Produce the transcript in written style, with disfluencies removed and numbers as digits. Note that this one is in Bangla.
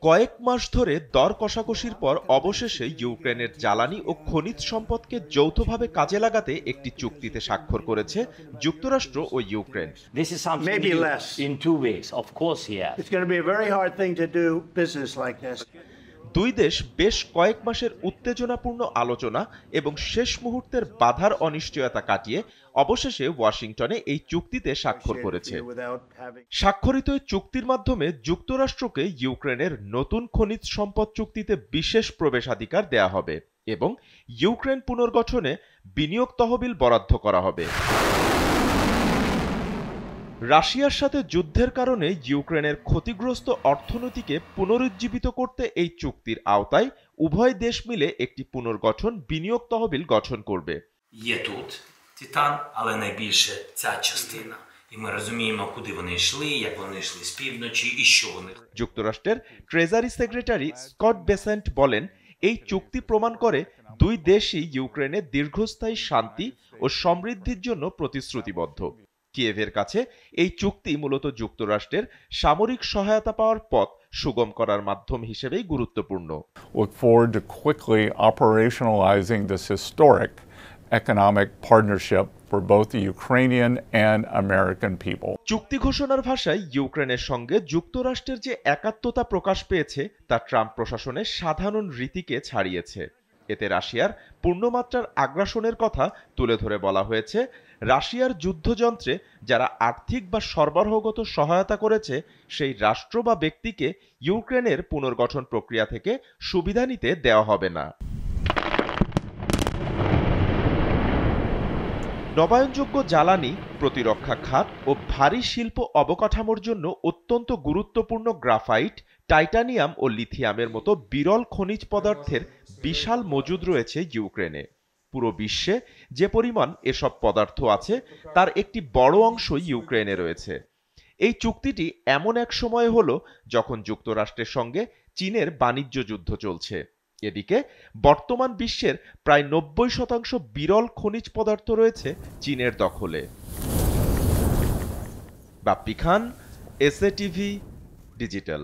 কয়েক মাস ধরে দর কষাকষির পর অবশেষে ইউক্রেনের জ্বালানি ও খনিজ সম্পদকে যৌথভাবে কাজে লাগাতে একটি চুক্তিতে স্বাক্ষর করেছে যুক্তরাষ্ট্র ও ইউক্রেন। দুই দেশ বেশ কয়েক মাসের উত্তেজনাপূর্ণ আলোচনা এবং শেষ মুহূর্তের বাধার অনিশ্চয়তা কাটিয়ে অবশেষে ওয়াশিংটনে এই চুক্তিতে স্বাক্ষর করেছে। স্বাক্ষরিত এই চুক্তির মাধ্যমে যুক্তরাষ্ট্রকে ইউক্রেনের নতুন খনিজ সম্পদ চুক্তিতে বিশেষ প্রবেশাধিকার দেয়া হবে এবং ইউক্রেন পুনর্গঠনে বিনিয়োগ তহবিল বরাদ্দ করা হবে। রাশিয়ার সাথে যুদ্ধের কারণে ইউক্রেনের ক্ষতিগ্রস্ত অর্থনীতিকে পুনরুজ্জীবিত করতে এই চুক্তির আওতায় উভয় দেশ মিলে একটি পুনর্গঠন বিনিয়োগ তহবিল গঠন করবে। Титан, але найбільше ця частина. І ми розуміємо, куди вони йшли, як вони йшли з півночі і що вони. যুক্তরাষ্ট্রের ট্রেজারি সেক্রেটারি স্কট বেসেন্ট বলেন, এই চুক্তি প্রমাণ করে দুই দেশই ইউক্রেনের দীর্ঘস্থায়ী শান্তি ও সমৃদ্ধির জন্য প্রতিশ্রুতিবদ্ধ। কিয়েভের কাছে এই চুক্তি মূলত যুক্তরাষ্ট্রের সামরিক সহায়তা পাওয়ার পথ সুগম করার মাধ্যম হিসেবেই গুরুত্বপূর্ণ। Look forward to quickly operationalizing this historic economic partnership for both the Ukrainian and American people. চুক্তি ঘোষণার ভাষায় ইউক্রেনের সঙ্গে যুক্তরাষ্ট্রের যে একাত্মতা প্রকাশ পেয়েছে তা ট্রাম্প প্রশাসনের সাধারণ রীতিকে ছাড়িয়েছে। এতে রাশিয়ার পূর্ণমাত্রার আগ্রাসনের কথা তুলে ধরে বলা হয়েছে, রাশিয়ার যুদ্ধযন্ত্রে যারা আর্থিক বা সরবরাহগত সহায়তা করেছে সেই রাষ্ট্র বা ব্যক্তিকে ইউক্রেনের পুনর্গঠন প্রক্রিয়া থেকে সুবিধা নিতে দেওয়া হবে না। নবায়নযোগ্য জ্বালানি, প্রতিরক্ষা খাত ও ভারী শিল্প অবকাঠামোর জন্য অত্যন্ত গুরুত্বপূর্ণ গ্রাফাইট, টাইটানিয়াম ও লিথিয়ামের মতো বিরল খনিজ পদার্থের বিশাল মজুদ রয়েছে ইউক্রেনে। পুরো বিশ্বে যে পরিমাণ এসব পদার্থ আছে তার একটি বড় অংশই ইউক্রেনে রয়েছে। এই চুক্তিটি এমন এক সময় হলো যখন যুক্তরাষ্ট্রের সঙ্গে চীনের বাণিজ্য যুদ্ধ চলছে। এদিকে বর্তমান বিশ্বের প্রায় 90% বিরল খনিজ পদার্থ রয়েছে চীনের দখলে। বাপ্পি খান, এসএ টিভি ডিজিটাল।